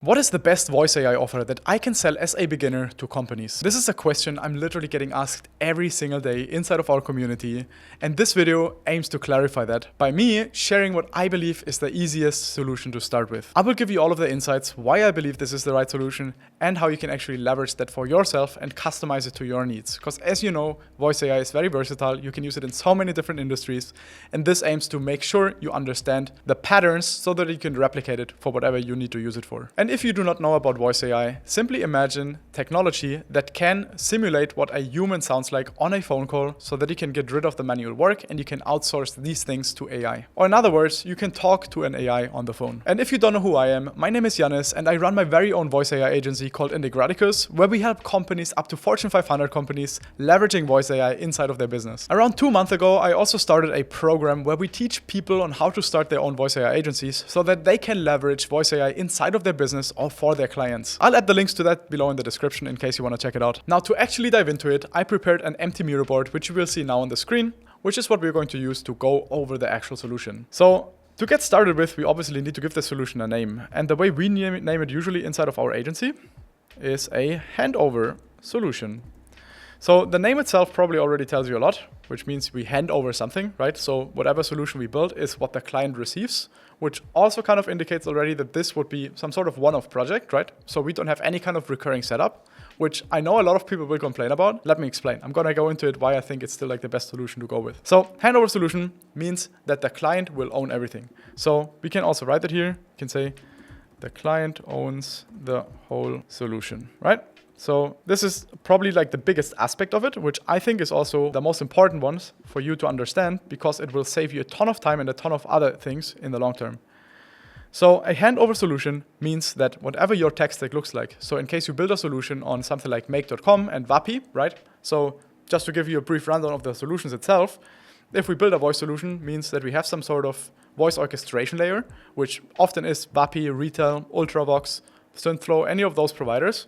What is the best voice AI offer that I can sell as a beginner to companies? This is a question I'm literally getting asked every single day inside of our community, and this video aims to clarify that by me sharing what I believe is the easiest solution to start with. I will give you all of the insights, why I believe this is the right solution, and how you can actually leverage that for yourself and customize it to your needs. Because as you know, voice AI is very versatile. You can use it in so many different industries, and this aims to make sure you understand the patterns so that you can replicate it for whatever you need to use it for. And if you do not know about voice AI, simply imagine technology that can simulate what a human sounds like on a phone call so that you can get rid of the manual work and you can outsource these things to AI. Or in other words, you can talk to an AI on the phone. And if you don't know who I am, my name is Yannis and I run my very own voice AI agency called Deliverables, where we help companies up to Fortune 500 companies leveraging voice AI inside of their business. Around 2 months ago, I also started a program where we teach people on how to start their own voice AI agencies so that they can leverage voice AI inside of their business or for their clients. I'll add the links to that below in the description in case you want to check it out. Now, to actually dive into it, I prepared an empty Miro board, which you will see now on the screen, which is what we're going to use to go over the actual solution. So to get started with, we obviously need to give the solution a name. And the way we name it usually inside of our agency is a Handover Solution. So the name itself probably already tells you a lot, which means we hand over something, right? So whatever solution we build is what the client receives, which also kind of indicates already that this would be some sort of one-off project, right? So we don't have any kind of recurring setup, which I know a lot of people will complain about. Let me explain. I'm gonna go into it why I think it's still like the best solution to go with. So handover solution means that the client will own everything. So we can also write it here. You can say the client owns the whole solution, right? So this is probably like the biggest aspect of it, which I think is also the most important ones for you to understand because it will save you a ton of time and a ton of other things in the long term. So a handover solution means that whatever your tech stack looks like, so in case you build a solution on something like make.com and Vapi, right? So just to give you a brief rundown of the solutions itself, if we build a voice solution, means that we have some sort of voice orchestration layer, which often is Vapi, Retail, Ultravox, Synthflow, any of those providers.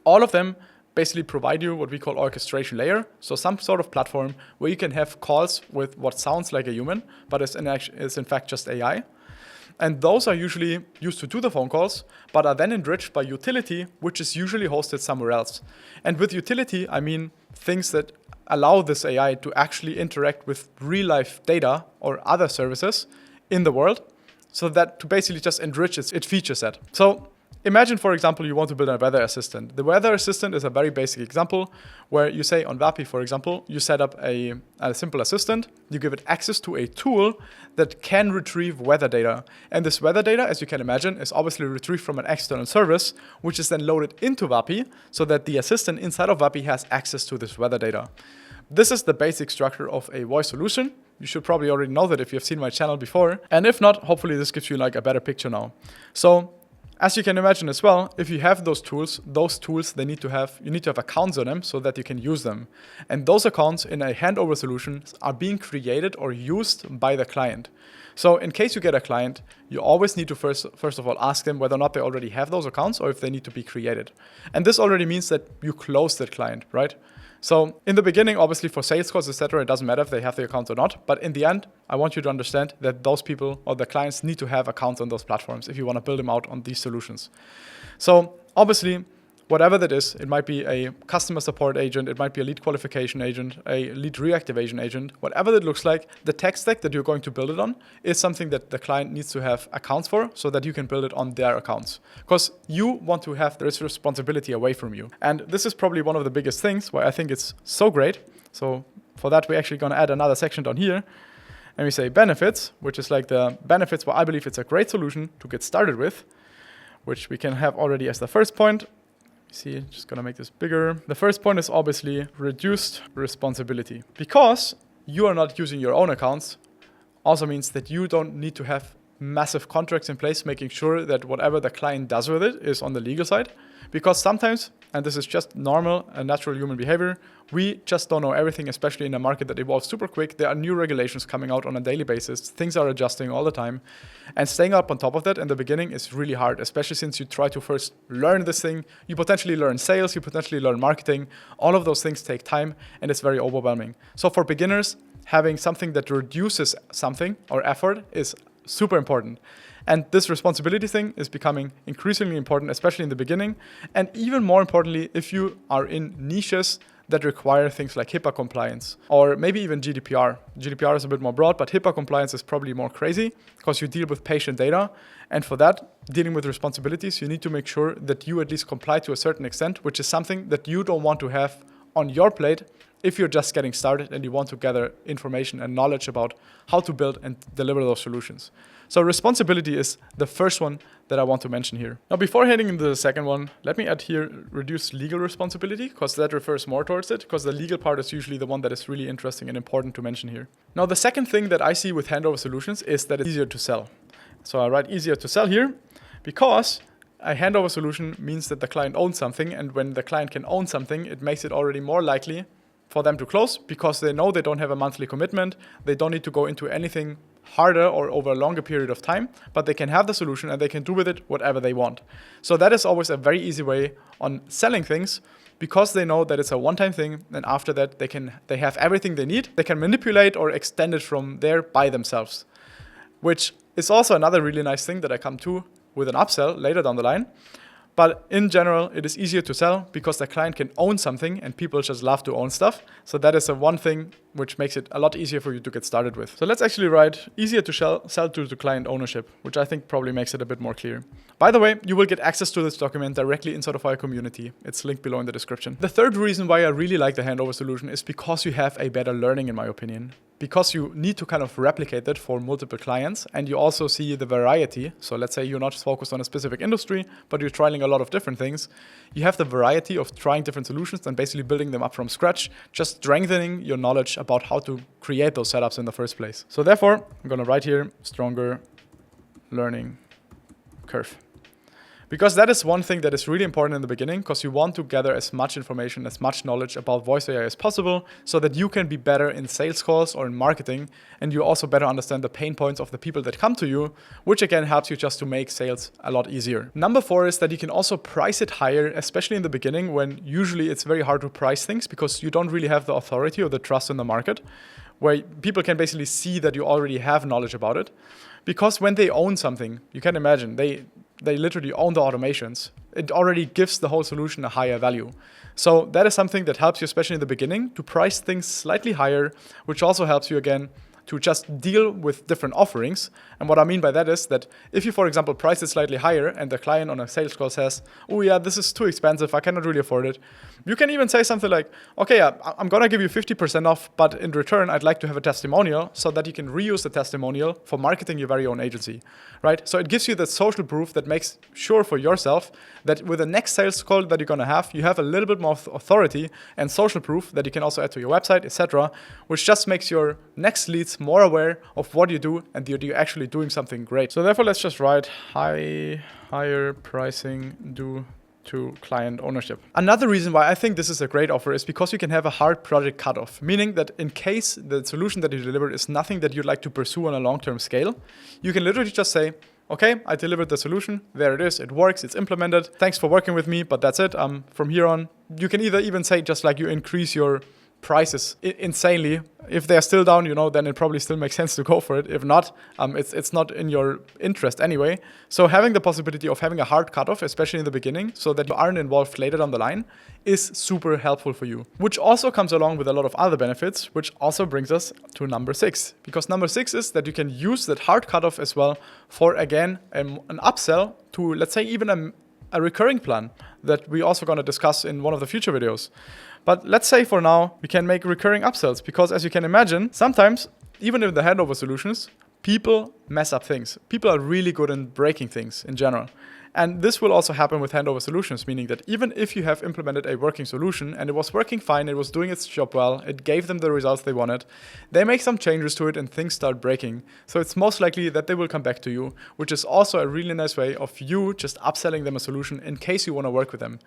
All of them basically provide you what we call orchestration layer. So some sort of platform where you can have calls with what sounds like a human, but is in fact just AI. And those are usually used to do the phone calls, but are then enriched by utility, which is usually hosted somewhere else. And with utility, I mean things that allow this AI to actually interact with real life data or other services in the world, so that to basically just enrich its feature set. So imagine, for example, you want to build a weather assistant. The weather assistant is a very basic example where you say on Vapi, for example, you set up a simple assistant, you give it access to a tool that can retrieve weather data. And this weather data, as you can imagine, is obviously retrieved from an external service, which is then loaded into Vapi so that the assistant inside of Vapi has access to this weather data. This is the basic structure of a voice solution. You should probably already know that if you've seen my channel before. And if not, hopefully this gives you like a better picture now. So as you can imagine as well, if you have those tools, you need to have accounts on them so that you can use them. And those accounts in a handover solution are being created or used by the client. So in case you get a client, you always need to first of all ask them whether or not they already have those accounts or if they need to be created. And this already means that you close that client, right? So in the beginning, obviously for sales calls, etc., it doesn't matter if they have the accounts or not. But in the end, I want you to understand that those people or the clients need to have accounts on those platforms if you want to build them out on these solutions. So obviously, whatever that is, it might be a customer support agent, it might be a lead qualification agent, a lead reactivation agent, whatever that looks like, the tech stack that you're going to build it on is something that the client needs to have accounts for so that you can build it on their accounts. Because you want to have this responsibility away from you. And this is probably one of the biggest things why I think it's so great. So for that, we're actually going to add another section down here. And we say benefits, which is like the benefits where I believe it's a great solution to get started with, which we can have already as the first point. See, just gonna make this bigger. The first point is obviously reduced responsibility. Because you are not using your own accounts, also means that you don't need to have massive contracts in place, making sure that whatever the client does with it is on the legal side. Because sometimes, and this is just normal and natural human behavior, we just don't know everything, especially in a market that evolves super quick. There are new regulations coming out on a daily basis. Things are adjusting all the time. And staying up on top of that in the beginning is really hard, especially since you try to first learn this thing. You potentially learn sales, you potentially learn marketing. All of those things take time and it's very overwhelming. So for beginners, having something that reduces something or effort is super important. And this responsibility thing is becoming increasingly important, especially in the beginning. And even more importantly, if you are in niches that require things like HIPAA compliance or maybe even GDPR. GDPR is a bit more broad, but HIPAA compliance is probably more crazy because you deal with patient data. And for that, dealing with responsibilities, you need to make sure that you at least comply to a certain extent, which is something that you don't want to have on your plate if you're just getting started and you want to gather information and knowledge about how to build and deliver those solutions. So responsibility is the first one that I want to mention here. Now, before heading into the second one, let me add here reduce legal responsibility, because that refers more towards it, because the legal part is usually the one that is really interesting and important to mention here. Now, the second thing that I see with Handover Solutions is that it's easier to sell. So I write easier to sell here because a handover solution means that the client owns something, and when the client can own something, it makes it already more likely for them to close because they know they don't have a monthly commitment. They don't need to go into anything harder or over a longer period of time, but they can have the solution and they can do with it whatever they want. So that is always a very easy way on selling things because they know that it's a one-time thing, and after that they have everything they need. They can manipulate or extend it from there by themselves, which is also another really nice thing that I come to with an upsell later down the line. But in general, it is easier to sell because the client can own something and people just love to own stuff. So that is the one thing which makes it a lot easier for you to get started with. So let's actually write easier to sell due to client ownership, which I think probably makes it a bit more clear. By the way, you will get access to this document directly inside of our community. It's linked below in the description. The third reason why I really like the handover solution is because you have a better learning, in my opinion. Because you need to kind of replicate that for multiple clients, and you also see the variety. So let's say you're not focused on a specific industry, but you're trialing a lot of different things. You have the variety of trying different solutions and basically building them up from scratch, just strengthening your knowledge about how to create those setups in the first place. So therefore, I'm going to write here stronger learning curve. Because that is one thing that is really important in the beginning, because you want to gather as much information, as much knowledge about voice AI as possible, so that you can be better in sales calls or in marketing, and you also better understand the pain points of the people that come to you, which again helps you just to make sales a lot easier. Number 4 is that you can also price it higher, especially in the beginning when usually it's very hard to price things because you don't really have the authority or the trust in the market, where people can basically see that you already have knowledge about it. Because when they own something, you can imagine, they literally own the automations. It already gives the whole solution a higher value. So that is something that helps you, especially in the beginning, to price things slightly higher, which also helps you again to just deal with different offerings. And what I mean by that is that if you, for example, price it slightly higher and the client on a sales call says, oh yeah, this is too expensive, I cannot really afford it. You can even say something like, okay, I'm going to give you 50% off, but in return, I'd like to have a testimonial so that you can reuse the testimonial for marketing your very own agency, right? So it gives you that social proof that makes sure for yourself that with the next sales call that you're going to have, you have a little bit more authority and social proof that you can also add to your website, etc., which just makes your next leads more aware of what you do and you're actually doing something great. So therefore, let's just write higher pricing due to client ownership. Another reason why I think this is a great offer is because you can have a hard project cutoff, meaning that in case the solution that you delivered is nothing that you'd like to pursue on a long-term scale, you can literally just say, okay, I delivered the solution, there it is, it works, it's implemented, thanks for working with me, but that's it. From here on, you can either even say just like you increase your prices insanely. If they're still down, then it probably still makes sense to go for it. If not, it's not in your interest anyway. So having the possibility of having a hard cutoff, especially in the beginning, so that you aren't involved later down the line, is super helpful for you. Which also comes along with a lot of other benefits, which also brings us to number 6. Because number 6 is that you can use that hard cutoff as well for, again, an upsell to, let's say, even a recurring plan that we're also going to discuss in one of the future videos. But let's say for now, we can make recurring upsells because, as you can imagine, sometimes, even in the handover solutions, people mess up things. People are really good in breaking things in general. And this will also happen with handover solutions, meaning that even if you have implemented a working solution and it was working fine, it was doing its job well, it gave them the results they wanted, they make some changes to it and things start breaking. So it's most likely that they will come back to you, which is also a really nice way of you just upselling them a solution in case you want to work with them,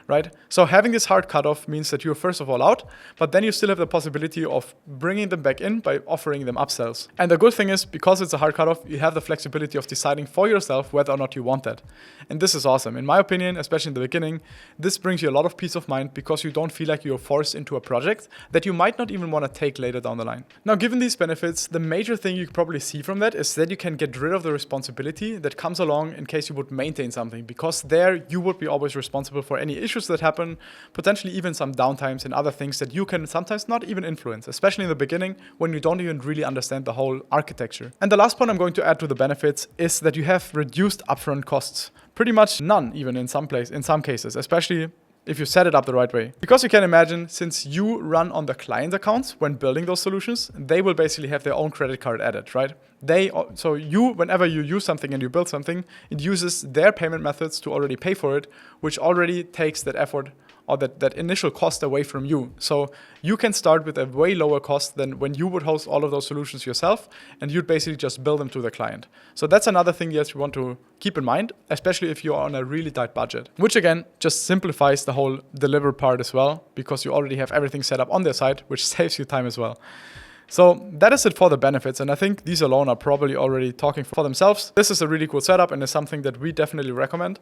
right? So having this hard cutoff means that you're first of all out, but then you still have the possibility of bringing them back in by offering them upsells. And the good thing is, because it's a hard cutoff, you have the flexibility of deciding for yourself whether or not you want that. And this is awesome. In my opinion, especially in the beginning, this brings you a lot of peace of mind because you don't feel like you're forced into a project that you might not even want to take later down the line. Now, given these benefits, the major thing you probably see from that is that you can get rid of the responsibility that comes along in case you would maintain something, because there you would be always responsible for any issues that happen, potentially even some downtimes and other things that you can sometimes not even influence, especially in the beginning when you don't even really understand the whole architecture. And the last point I'm going to add to the benefits is that you have reduced upfront costs. Pretty much none, even in some cases, especially if you set it up the right way. Because you can imagine, since you run on the client accounts when building those solutions, they will basically have their own credit card added, right? So whenever you use something and you build something, it uses their payment methods to already pay for it, which already takes that effort or that initial cost away from you. So you can start with a way lower cost than when you would host all of those solutions yourself, and you'd basically just build them to the client. So that's another thing that you want to keep in mind, especially if you're on a really tight budget, which again, just simplifies the whole deliver part as well, because you already have everything set up on their side, which saves you time as well. So that is it for the benefits, and I think these alone are probably already talking for themselves. This is a really cool setup and is something that we definitely recommend.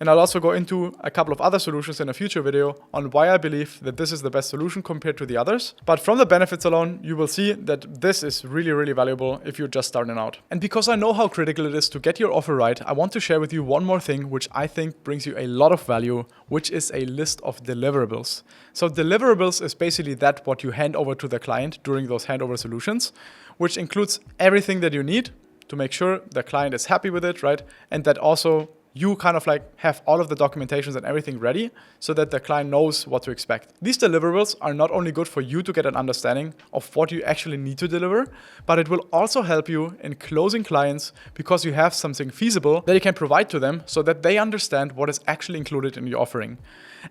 And I'll also go into a couple of other solutions in a future video on why I believe that this is the best solution compared to the others. But from the benefits alone, you will see that this is really, really valuable if you're just starting out. And because I know how critical it is to get your offer right, I want to share with you one more thing which I think brings you a lot of value, which is a list of deliverables. So deliverables is basically what you hand over to the client during those handover solutions, which includes everything that you need to make sure the client is happy with it, right? And that also you kind of like have all of the documentations and everything ready so that the client knows what to expect. These deliverables are not only good for you to get an understanding of what you actually need to deliver, but it will also help you in closing clients because you have something feasible that you can provide to them so that they understand what is actually included in your offering.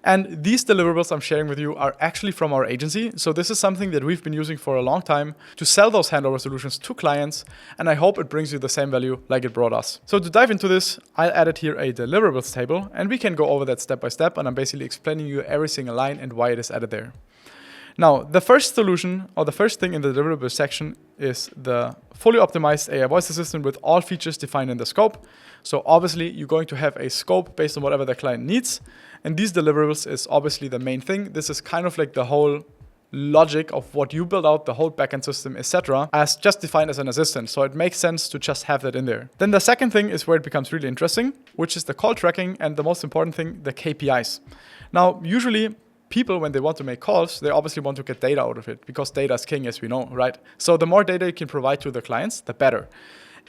And these deliverables I'm sharing with you are actually from our agency. So this is something that we've been using for a long time to sell those handover solutions to clients. And I hope it brings you the same value like it brought us. So to dive into this, I'll add here a deliverables table and we can go over that step by step. And I'm basically explaining you every single line and why it is added there. Now, the first solution or the first thing in the deliverables section is the fully optimized AI voice assistant with all features defined in the scope. So obviously you're going to have a scope based on whatever the client needs. And these deliverables is obviously the main thing. This is kind of like the whole logic of what you build out, the whole backend system, etc., as just defined as an assistant. So it makes sense to just have that in there. Then the second thing is where it becomes really interesting, which is the call tracking and the most important thing, the KPIs. Now, usually people, when they want to make calls, they obviously want to get data out of it because data is king, as we know, right? So the more data you can provide to the clients, the better.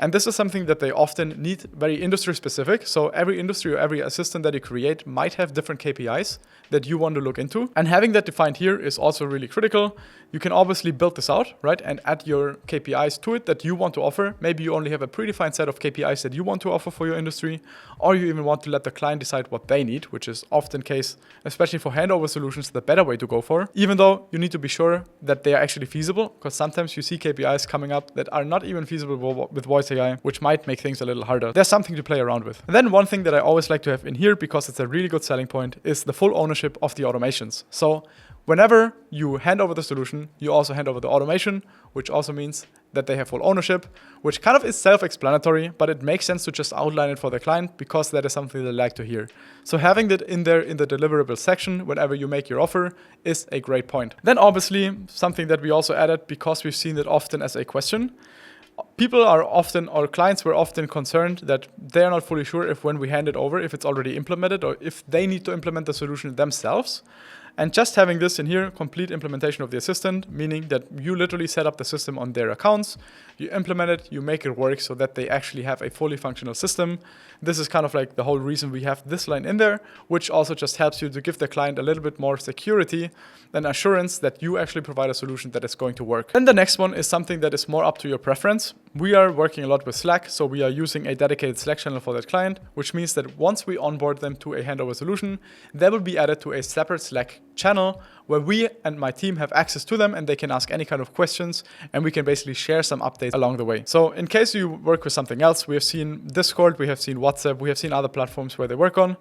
And this is something that they often need very industry specific. So every industry or every assistant that you create might have different KPIs that you want to look into. And having that defined here is also really critical. You can obviously build this out, right? And add your KPIs to it that you want to offer. Maybe you only have a predefined set of KPIs that you want to offer for your industry, or you even want to let the client decide what they need, which is often the case, especially for handover solutions, the better way to go for. Even though you need to be sure that they are actually feasible, because sometimes you see KPIs coming up that are not even feasible with voice AI, which might make things a little harder. There's something to play around with. And then one thing that I always like to have in here, because it's a really good selling point, is the full ownership of the automations. So whenever you hand over the solution, you also hand over the automation, which also means that they have full ownership, which kind of is self-explanatory, but it makes sense to just outline it for the client because that is something they like to hear. So having that in there in the deliverable section whenever you make your offer is a great point. Then obviously something that we also added because we've seen it often as a question. People are often, or clients were often concerned that they're not fully sure if when we hand it over, if it's already implemented or if they need to implement the solution themselves. And just having this in here, complete implementation of the assistant, meaning that you literally set up the system on their accounts, you implement it, you make it work so that they actually have a fully functional system. This is kind of like the whole reason we have this line in there, which also just helps you to give the client a little bit more security and assurance that you actually provide a solution that is going to work. And the next one is something that is more up to your preference. We are working a lot with Slack, so we are using a dedicated Slack channel for that client, which means that once we onboard them to a handover solution, they will be added to a separate Slack channel where we and my team have access to them and they can ask any kind of questions and we can basically share some updates along the way. So in case you work with something else, we have seen Discord, we have seen WhatsApp, we have seen other platforms where they work on.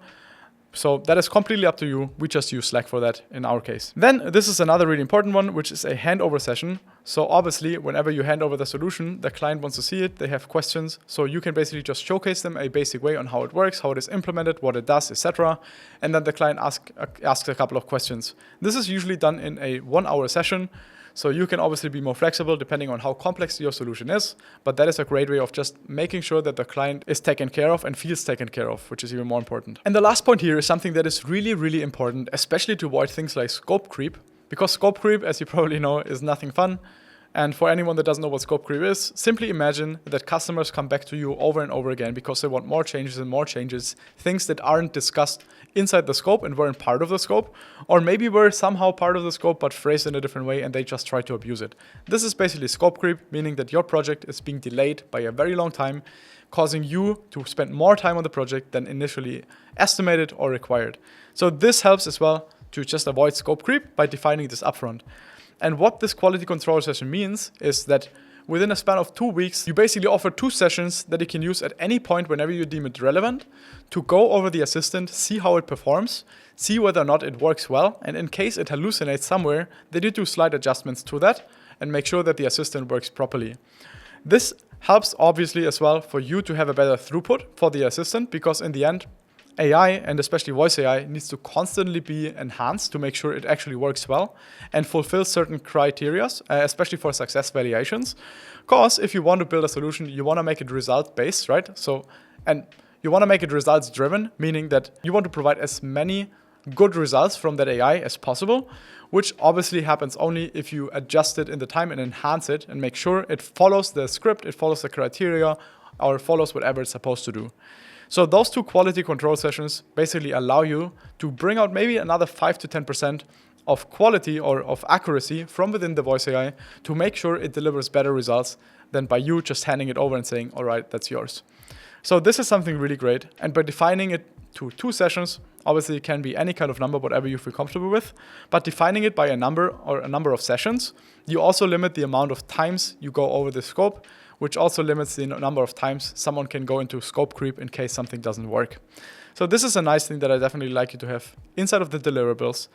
So that is completely up to you. We just use Slack for that in our case. Then this is another really important one, which is a handover session. So obviously, whenever you hand over the solution, the client wants to see it, they have questions. So you can basically just showcase them a basic way on how it works, how it is implemented, what it does, etc. And then the client asks a couple of questions. This is usually done in a 1-hour session. So you can obviously be more flexible depending on how complex your solution is, but that is a great way of just making sure that the client is taken care of and feels taken care of, which is even more important. And the last point here is something that is really, really important, especially to avoid things like scope creep, because scope creep, as you probably know, is nothing fun. And for anyone that doesn't know what scope creep is, simply imagine that customers come back to you over and over again because they want more changes and more changes, things that aren't discussed inside the scope and weren't part of the scope, or maybe were somehow part of the scope but phrased in a different way and they just try to abuse it. This is basically scope creep, meaning that your project is being delayed by a very long time, causing you to spend more time on the project than initially estimated or required. So this helps as well to just avoid scope creep by defining this upfront. And what this quality control session means is that within a span of 2 weeks, you basically offer 2 sessions that you can use at any point whenever you deem it relevant to go over the assistant, see how it performs, see whether or not it works well, and in case it hallucinates somewhere, then you do slight adjustments to that and make sure that the assistant works properly. This helps obviously as well for you to have a better throughput for the assistant, because in the end, AI, and especially voice AI, needs to constantly be enhanced to make sure it actually works well and fulfills certain criteria, especially for success valuations. Because if you want to build a solution, you want to make it result-based, right? And you want to make it results-driven, meaning that you want to provide as many good results from that AI as possible, which obviously happens only if you adjust it in the time and enhance it and make sure it follows the script, it follows the criteria, or follows whatever it's supposed to do. So those 2 quality control sessions basically allow you to bring out maybe another 5 to 10% of quality or of accuracy from within the voice AI to make sure it delivers better results than by you just handing it over and saying, all right, that's yours. So this is something really great. And by defining it to 2 sessions, obviously it can be any kind of number, whatever you feel comfortable with, but defining it by a number or a number of sessions, you also limit the amount of times you go over the scope, which also limits the number of times someone can go into scope creep in case something doesn't work. So this is a nice thing that I definitely like you to have inside of the deliverables.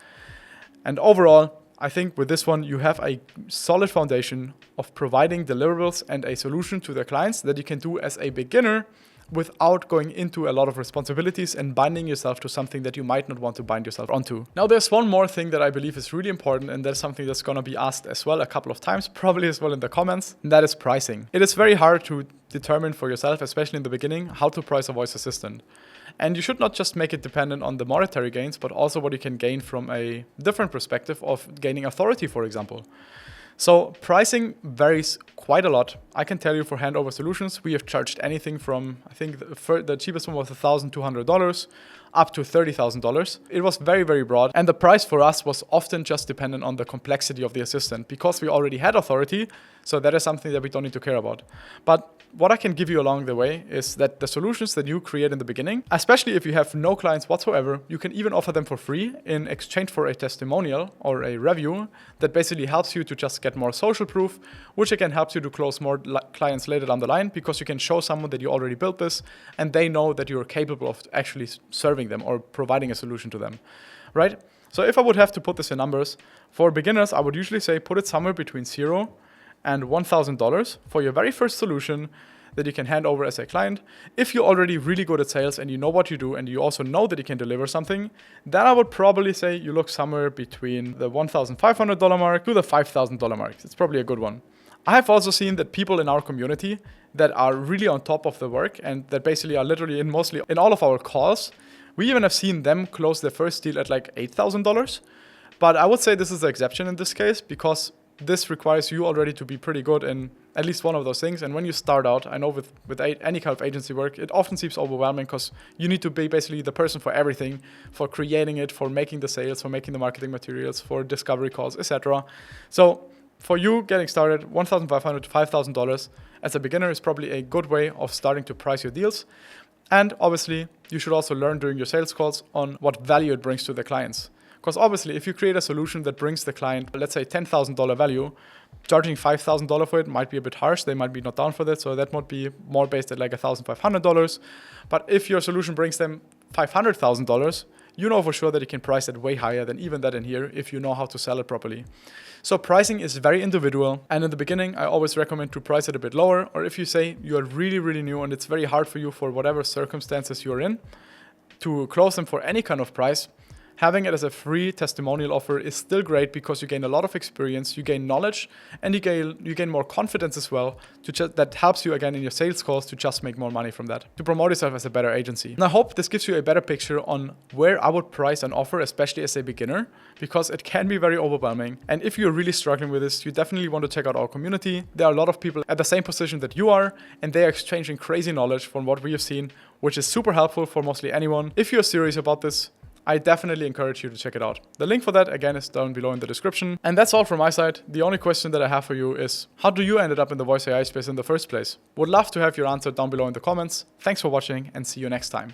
And overall, I think with this one, you have a solid foundation of providing deliverables and a solution to their clients that you can do as a beginner without going into a lot of responsibilities and binding yourself to something that you might not want to bind yourself onto. Now, there's one more thing that I believe is really important, and that's something that's going to be asked as well a couple of times, probably as well in the comments, and that is pricing. It is very hard to determine for yourself, especially in the beginning, how to price a voice assistant. And you should not just make it dependent on the monetary gains, but also what you can gain from a different perspective of gaining authority, for example. So pricing varies quite a lot. I can tell you for Handover Solutions, we have charged anything from, I think the cheapest one was $1,200 up to $30,000. It was very, very broad. And the price for us was often just dependent on the complexity of the assistant because we already had authority. So that is something that we don't need to care about. But what I can give you along the way is that the solutions that you create in the beginning, especially if you have no clients whatsoever, you can even offer them for free in exchange for a testimonial or a review that basically helps you to just get more social proof, which again helps you to close more clients later down the line because you can show someone that you already built this and they know that you're capable of actually serving them or providing a solution to them, right? So if I would have to put this in numbers, for beginners, I would usually say put it somewhere between $0 and $1,000 for your very first solution that you can hand over as a client. If you're already really good at sales and you know what you do and you also know that you can deliver something, then I would probably say you look somewhere between the $1,500 mark to the $5,000 mark. It's probably a good one. I have also seen that people in our community that are really on top of the work and that basically are literally mostly in all of our calls, we even have seen them close their first deal at like $8,000. But I would say this is the exception in this case because this requires you already to be pretty good in at least one of those things. And when you start out, I know with any kind of agency work, it often seems overwhelming because you need to be basically the person for everything, for creating it, for making the sales, for making the marketing materials, for discovery calls, etc. So for you getting started, $1,500 to $5,000 as a beginner is probably a good way of starting to price your deals. And obviously, you should also learn during your sales calls on what value it brings to the clients. Because obviously, if you create a solution that brings the client, let's say $10,000 value, charging $5,000 for it might be a bit harsh. They might be not down for that. So that might be more based at like $1,500. But if your solution brings them $500,000, you know for sure that you can price it way higher than even that in here if you know how to sell it properly. So pricing is very individual, and in the beginning I always recommend to price it a bit lower, or if you say you are really new and it's very hard for you for whatever circumstances you're in to close them for any kind of price, having it as a free testimonial offer is still great because you gain a lot of experience, you gain knowledge, and you gain more confidence as well. That helps you again in your sales calls to just make more money from that, to promote yourself as a better agency. And I hope this gives you a better picture on where I would price an offer, especially as a beginner, because it can be very overwhelming. And if you're really struggling with this, you definitely want to check out our community. There are a lot of people at the same position that you are, and they are exchanging crazy knowledge from what we have seen, which is super helpful for mostly anyone. If you're serious about this, I definitely encourage you to check it out. The link for that, again, is down below in the description. And that's all from my side. The only question that I have for you is, how do you ended up in the voice AI space in the first place? Would love to have your answer down below in the comments. Thanks for watching, and see you next time.